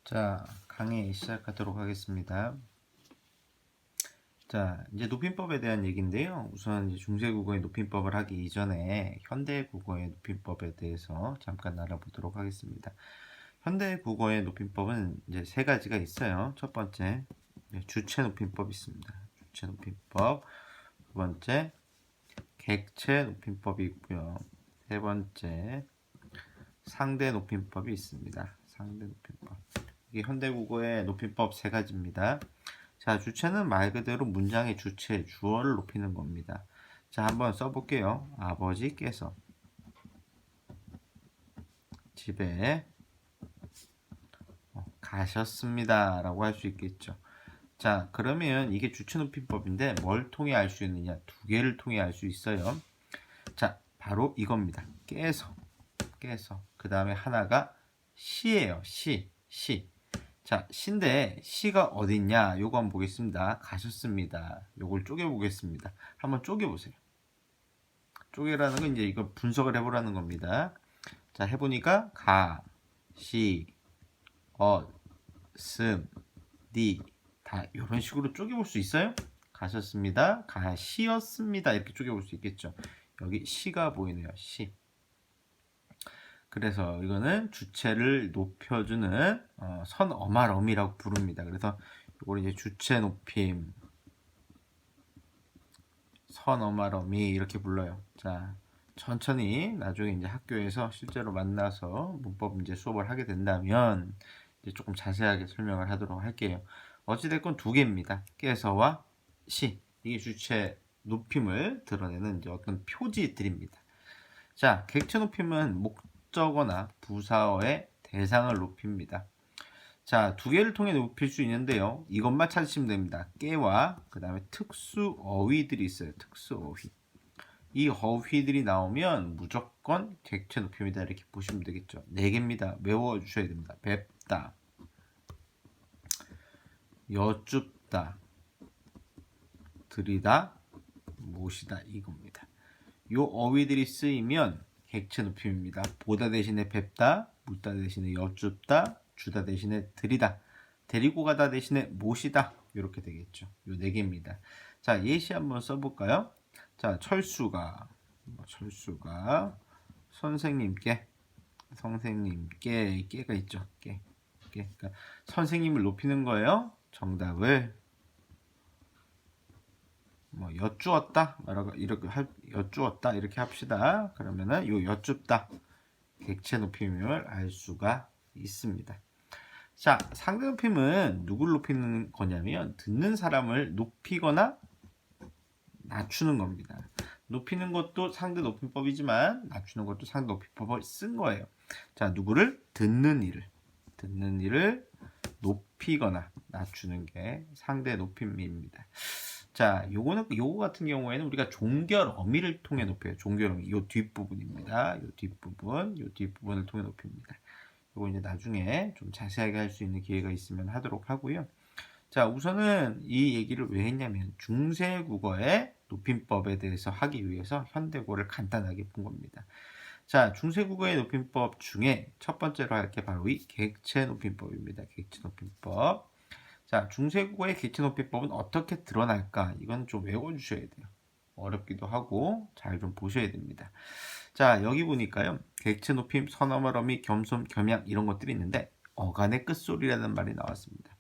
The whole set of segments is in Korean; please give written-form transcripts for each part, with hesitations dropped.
자, 강의 시작하도록 하겠습니다. 자, 이제 높임법에 대한 얘기인데요. 우선 이제 중세국어의 높임법을 하기 이전에 현대국어의 높임법에 대해서 잠깐 알아보도록 하겠습니다. 현대국어의 높임법은 이제 세 가지가 있어요. 첫 번째, 주체 높임법이 있습니다. 주체 높임법. 두 번째, 객체 높임법이 있고요. 세 번째, 상대 높임법이 있습니다. 상대 높임법. 이게 현대국어의 높임법 세 가지입니다. 자, 주체는 말 그대로 문장의 주체, 주어를 높이는 겁니다. 자, 한번 써볼게요. 아버지께서 집에 가셨습니다. 라고 할 수 있겠죠. 자, 그러면 이게 주체 높임법인데 뭘 통해 알 수 있느냐? 두 개를 통해 알 수 있어요. 자, 바로 이겁니다. 깨서. 그 다음에 하나가 시예요. 시. 자, 시인데 시가 어딨냐? 요거 한번 보겠습니다. 가셨습니다. 요걸 쪼개보겠습니다. 한번 쪼개보세요. 쪼개라는 건 이제 이거 분석을 해보라는 겁니다. 자, 해보니까 가, 시, 슴, 니 다 이런 식으로 쪼개볼 수 있어요. 가셨습니다. 가시였습니다. 이렇게 쪼개볼 수 있겠죠. 여기 시가 보이네요. 시. 그래서 이거는 주체를 높여주는 선어말어미라고 부릅니다. 그래서 이걸 이제 주체 높임, 선어말어미 이렇게 불러요. 자, 천천히 나중에 이제 학교에서 실제로 만나서 문법 문제 수업을 하게 된다면 이제 조금 자세하게 설명을 하도록 할게요. 어찌됐건 두 개입니다. 깨서와 시. 이게 주체 높임을 드러내는 이제 어떤 표지들입니다. 자, 객체 높임은 목적어나 부사어의 대상을 높입니다. 자, 두 개를 통해 높일 수 있는데요. 이것만 찾으시면 됩니다. 깨와 그 다음에 특수 어휘들이 있어요. 특수 어휘. 이 어휘들이 나오면 무조건 객체 높임이다 이렇게 보시면 되겠죠. 네 개입니다. 외워주셔야 됩니다. 뵙다, 여쭙다, 들이다, 모시다 이겁니다. 요 어휘들이 쓰이면 객체 높임입니다. 보다 대신에 뵙다, 묻다 대신에 여쭙다, 주다 대신에 들이다, 데리고 가다 대신에 모시다 이렇게 되겠죠. 요 네 개입니다. 자, 예시 한번 써볼까요? 자, 철수가 선생님께 깨가 있죠. 깨. 그러니까 선생님을 높이는 거예요. 정답을 여쭈었다 여쭈었다 이렇게 합시다. 그러면은 요 여쭙다 객체 높임을 알 수가 있습니다. 자, 상대 높임은 누굴 높이는 거냐면 듣는 사람을 높이거나 낮추는 겁니다. 높이는 것도 상대 높임법이지만 낮추는 것도 상대 높임법을 쓴 거예요. 자, 누구를? 듣는 이를 높이거나 낮추는 게 상대 높임입니다. 자, 요거 같은 경우에는 우리가 종결 어미를 통해 높여요. 종결 어미. 요 뒷부분입니다. 요 뒷부분을 통해 높입니다. 요거 이제 나중에 좀 자세하게 할 수 있는 기회가 있으면 하도록 하고요. 자, 우선은 이 얘기를 왜 했냐면 중세국어의 높임법에 대해서 하기 위해서 현대국어를 간단하게 본 겁니다. 자, 중세국어의 높임법 중에 첫 번째로 할 게 바로 이 객체 높임법입니다. 객체 높임법. 자, 중세국어의 객체 높임법은 어떻게 드러날까? 이건 좀 외워주셔야 돼요. 어렵기도 하고 잘 좀 보셔야 됩니다. 자, 여기 보니까요. 객체 높임, 선어말 어미, 겸손, 겸양 이런 것들이 있는데 어간의 끝소리라는 말이 나왔습니다.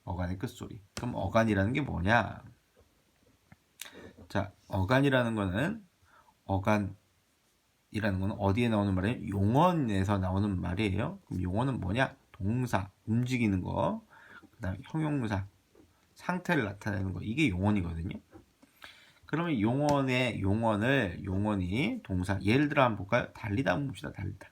어간의 끝소리. 그럼 어간이라는 게 뭐냐? 자, 어간이라는 거는 어디에 나오는 말이에요? 용언에서 나오는 말이에요. 그럼 용언은 뭐냐? 동사, 움직이는 거. 그다음에 형용사, 상태를 나타내는 거. 이게 용언이거든요. 그러면 용언이 동사. 예를 들어 한번 볼까요? 달리다 한번 봅시다. 달리다.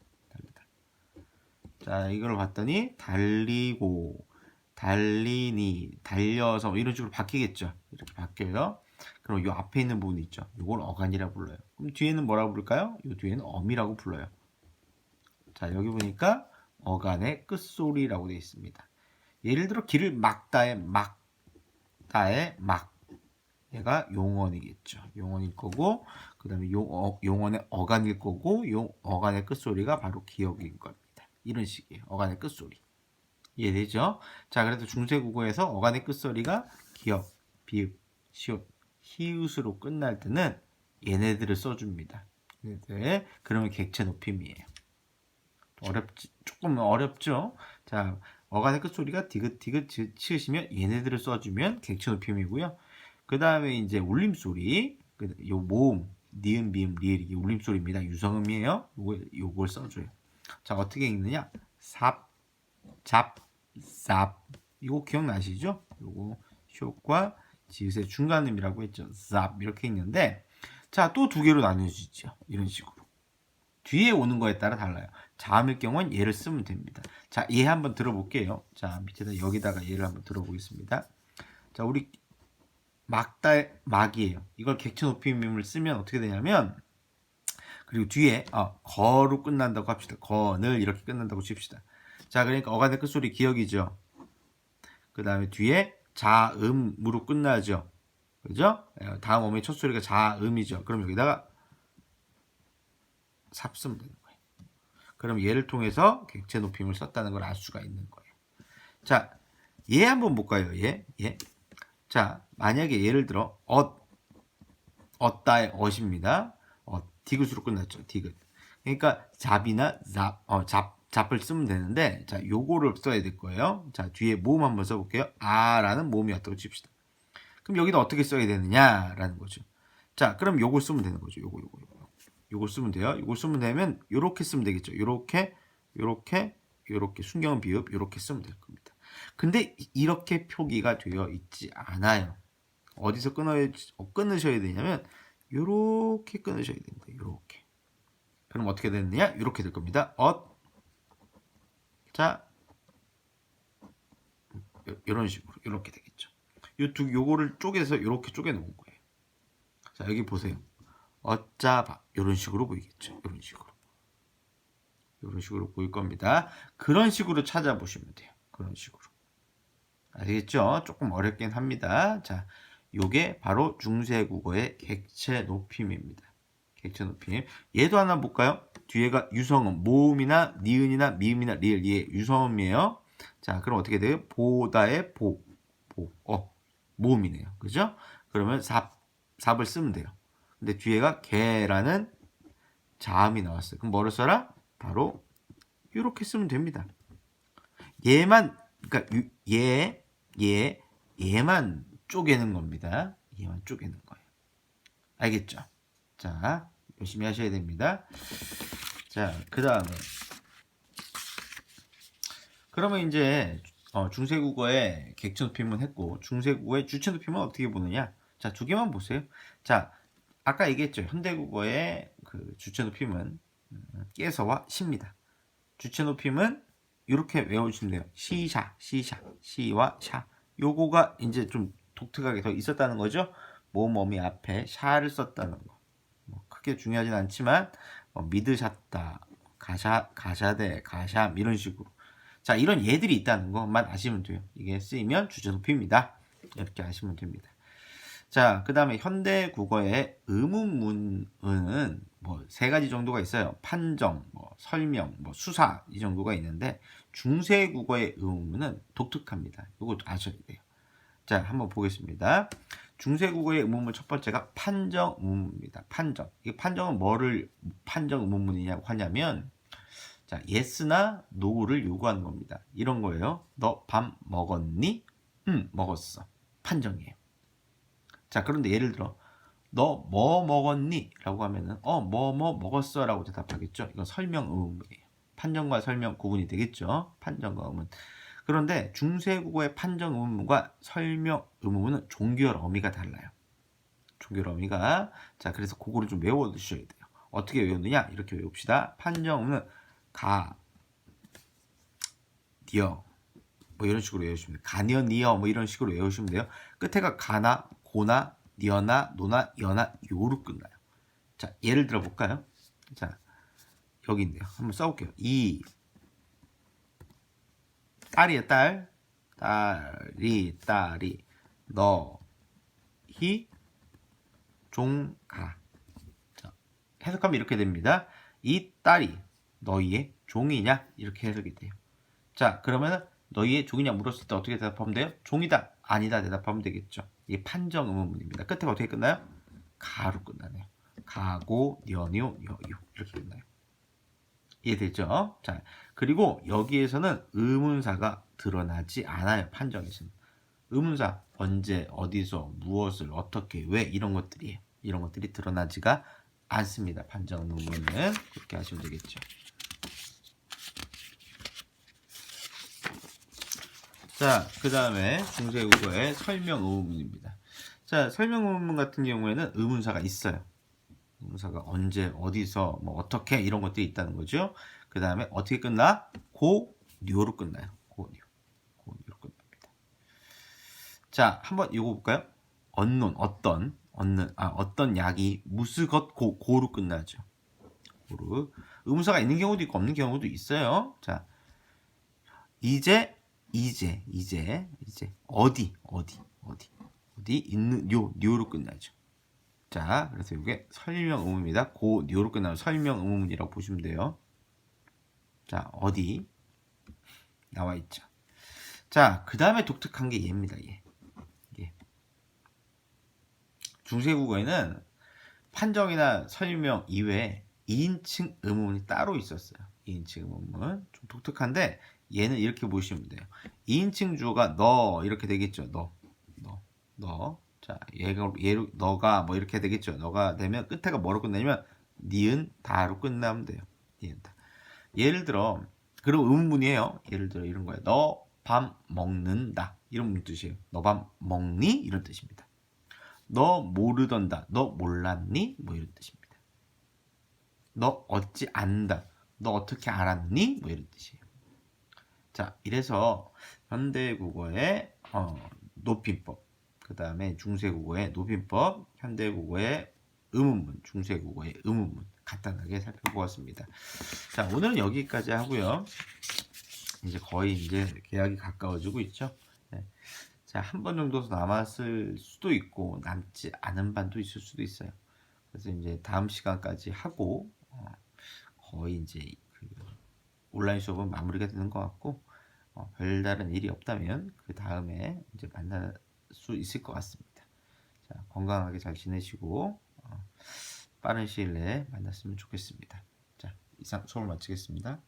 자, 이걸 봤더니 달리고, 달리니, 달려서 이런 식으로 바뀌겠죠. 이렇게 바뀌어요. 그럼 이 앞에 있는 부분이 있죠. 이걸 어간이라고 불러요. 그럼 뒤에는 뭐라고 부를까요? 이 뒤에는 어미라고 불러요. 자, 여기 보니까 어간의 끝소리라고 되어 있습니다. 예를 들어 길을 막다의 막. 얘가 용언이겠죠. 용언일 거고 그 다음에 용언의 어간일 거고 요 어간의 끝소리가 바로 기억인 겁니다. 이런 식이에요. 어간의 끝소리. 이해되죠? 자, 그래도 중세국어에서 어간의 끝소리가 기역, 비읍, 시옷, 히읗으로 끝날 때는 얘네들을 써줍니다. 얘네들. 그러면 객체 높임이에요. 조금 어렵죠? 자, 어간의 끝소리가 디귿 치으시면 얘네들을 써주면 객체 높임이고요. 그 다음에 이제 울림소리, 요 모음, 니은, 미음, 리을, 이게 울림소리입니다. 유성음이에요. 요걸 써줘요. 자, 어떻게 읽느냐? 삽, 잡, 쌉. 이거 기억나시죠? 요거 숏과 지읒의 중간음이라고 했죠. 쌉 이렇게 있는데, 자, 또 두 개로 나뉘어지죠. 이런 식으로. 뒤에 오는 거에 따라 달라요. 자음일 경우는 얘를 쓰면 됩니다. 자, 얘 한번 들어볼게요. 자, 밑에다 여기다가 얘를 한번 들어보겠습니다. 자, 우리 막이에요. 이걸 객체 높임을 쓰면 어떻게 되냐면, 그리고 뒤에 거로 끝난다고 합시다. 거늘 이렇게 끝난다고 칩시다. 자, 그러니까 어간의 끝소리 기억이죠. 그 다음에 뒤에 자음으로 끝나죠. 그죠? 다음 어머니 첫 소리가 자음이죠. 그럼 여기다가 삽 쓰면 되는 거예요. 그럼 얘를 통해서 객체 높임을 썼다는 걸 알 수가 있는 거예요. 자, 얘 한번 볼까요? 얘. 자, 만약에 예를 들어 얻다의 얻입니다. 디귿으로 끝났죠. 디귿. 그러니까 잡이나 잡을 쓰면 되는데, 자, 요거를 써야 될 거예요. 자, 뒤에 모음 한번 써볼게요. 아라는 모음이 왔다고 칩시다. 그럼 여기다 어떻게 써야 되느냐라는 거죠. 자, 그럼 요걸 쓰면 되는 거죠. 요걸 쓰면 돼요. 요걸 쓰면 되면 요렇게 쓰면 되겠죠. 요렇게 순경 비읍 요렇게 쓰면 될 겁니다. 근데 이렇게 표기가 되어 있지 않아요. 어디서 끊으셔야 되냐면 요렇게 끊으셔야 됩니다. 요렇게. 그럼 어떻게 되느냐? 요렇게 될 겁니다. 자, 요런 식으로 요렇게 되겠죠. 요거를 쪼개서 요렇게 쪼개 놓은 거예요. 자, 여기 보세요. 어짜봐 요런 식으로 보이겠죠. 요런 식으로 보일 겁니다. 그런 식으로 찾아보시면 돼요. 그런 식으로. 아시겠죠? 조금 어렵긴 합니다. 자, 요게 바로 중세국어의 객체 높임입니다. 객체 높임. 얘도 하나 볼까요? 뒤에가 유성음, 모음이나 니은이나 미음이나 리을, 얘 유성음이에요. 자, 그럼 어떻게 돼요? 보다의 모음이네요. 그죠? 그러면 삽을 쓰면 돼요. 근데 뒤에가 개라는 자음이 나왔어요. 그럼 뭐를 써라? 바로 이렇게 쓰면 됩니다. 얘만, 그러니까 얘만 쪼개는 겁니다. 얘만 쪼개는 거예요. 알겠죠? 자, 열심히 하셔야 됩니다. 자, 그 다음에 그러면 이제 중세국어의 객체 높임은 했고, 중세국어의 주체 높임은 어떻게 보느냐? 자, 두 개만 보세요. 자, 아까 얘기했죠. 현대국어의 그 주체 높임은 깨서와 시입니다. 주체 높임은 이렇게 외워주시면 돼요. 시와 샤. 요거가 이제 좀 독특하게 더 있었다는 거죠. 모음어미 앞에 샤를 썼다는 거. 뭐 크게 중요하진 않지만 믿으셨다, 가샤대, 가샴 이런 식으로. 자, 이런 예들이 있다는 것만 아시면 돼요. 이게 쓰이면 주체 높임입니다. 이렇게 아시면 됩니다. 자, 그 다음에 현대 국어의 의문문은 뭐 세 가지 정도가 있어요. 판정, 뭐 설명, 뭐 수사 이 정도가 있는데 중세 국어의 의문문은 독특합니다. 이거 아셔야 돼요. 자, 한번 보겠습니다. 중세 국어의 의문문 첫 번째가 판정 의문문입니다. 판정. 이 판정은 뭐를 판정 의문문이냐고 하냐면, 자, yes나 no를 요구하는 겁니다. 이런 거예요. 너 밥 먹었니? 먹었어. 판정이에요. 자, 그런데 예를 들어 너 뭐 먹었니? 라고 하면은 뭐 먹었어 라고 대답하겠죠. 이건 설명 의문이에요. 판정과 설명 구분이 되겠죠. 판정과 의문. 그런데 중세국어의 판정 의문과 설명 의문은 종결 어미가 달라요. 종결 어미가. 자, 그래서 그거를 좀 외워 두셔야 돼요. 어떻게 외우느냐? 이렇게 외웁시다. 판정 의문은 가, 니어 뭐 이런 식으로 외우시면 돼요. 가니어, 니어 뭐 이런 식으로 외우시면 돼요. 끝에가 가나, 고나, 니어나, 노나, 여나 요로 끝나요. 자, 예를 들어 볼까요? 자, 여기 있네요. 한번 써볼게요. 이 딸이에요. 딸이 너희 종가. 자, 해석하면 이렇게 됩니다. 이 딸이 너희의 종이냐? 이렇게 해석이 돼요. 자, 그러면은 너희의 종이냐 물었을 때 어떻게 대답하면 돼요? 종이다, 아니다 대답하면 되겠죠. 이게 판정 의문문입니다. 끝에가 어떻게 끝나요? 가로 끝나네요. 가고, 연요, 여요 이렇게 끝나요. 이해되죠? 자, 그리고 여기에서는 의문사가 드러나지 않아요. 판정에서는. 의문사 언제, 어디서, 무엇을, 어떻게, 왜 이런 것들이에요. 이런 것들이 드러나지가 않습니다. 판정 의문문은 그렇게 하시면 되겠죠. 자, 그 다음에 중세국어의 설명 의문문입니다. 자, 설명 의문문 같은 경우에는 의문사가 있어요. 의문사가 언제, 어디서, 뭐 어떻게 이런 것들이 있다는 거죠. 그 다음에 어떻게 끝나? 고, 뇨로 끝나요. 고, 뇨. 고, 뇨로 끝납니다. 자, 한번 이거 볼까요? 언론, 어떤 약이 무스것 고로 끝나죠. 고로. 의문사가 있는 경우도 있고 없는 경우도 있어요. 자, 이제 어디 있는 뇨로 끝나죠. 자, 그래서 이게 설명 의문입니다. 고 뇨로 끝나면 설명 의문이라고 보시면 돼요. 자, 어디 나와 있죠. 자, 그 다음에 독특한 게 얘입니다. 얘. 중세국어에는 판정이나 설명 이외에 2인칭 의문문이 따로 있었어요. 2인칭 의문문 좀 독특한데 얘는 이렇게 보시면 돼요. 2인칭 주어가 너 이렇게 되겠죠. 너. 자, 얘로 너가 뭐 이렇게 되겠죠. 너가 되면 끝에가 뭐로 끝나냐면 니은 다로 끝나면 돼요. 니은 다. 예를 들어 그럼 의문문이에요. 예를 들어 이런 거예요. 너 밥 먹는다. 이런 뜻이에요. 너 밥 먹니? 이런 뜻입니다. 너 모르던다. 너 몰랐니? 뭐 이런 뜻입니다. 너 어찌 안다. 너 어떻게 알았니? 뭐 이런 뜻이에요. 자, 이래서 현대국어의 높임법, 그 다음에 중세국어의 높임법, 현대국어의 의문문, 중세국어의 의문문 간단하게 살펴보았습니다. 자, 오늘은 여기까지 하고요. 이제 거의 이제 계약이 가까워지고 있죠. 네. 자, 한 번 정도 남았을 수도 있고 남지 않은 반도 있을 수도 있어요. 그래서 이제 다음 시간까지 하고 거의 이제 그 온라인 수업은 마무리가 되는 것 같고 별다른 일이 없다면 그 다음에 이제 만날 수 있을 것 같습니다. 자, 건강하게 잘 지내시고 빠른 시일 내에 만났으면 좋겠습니다. 자, 이상 수업을 마치겠습니다.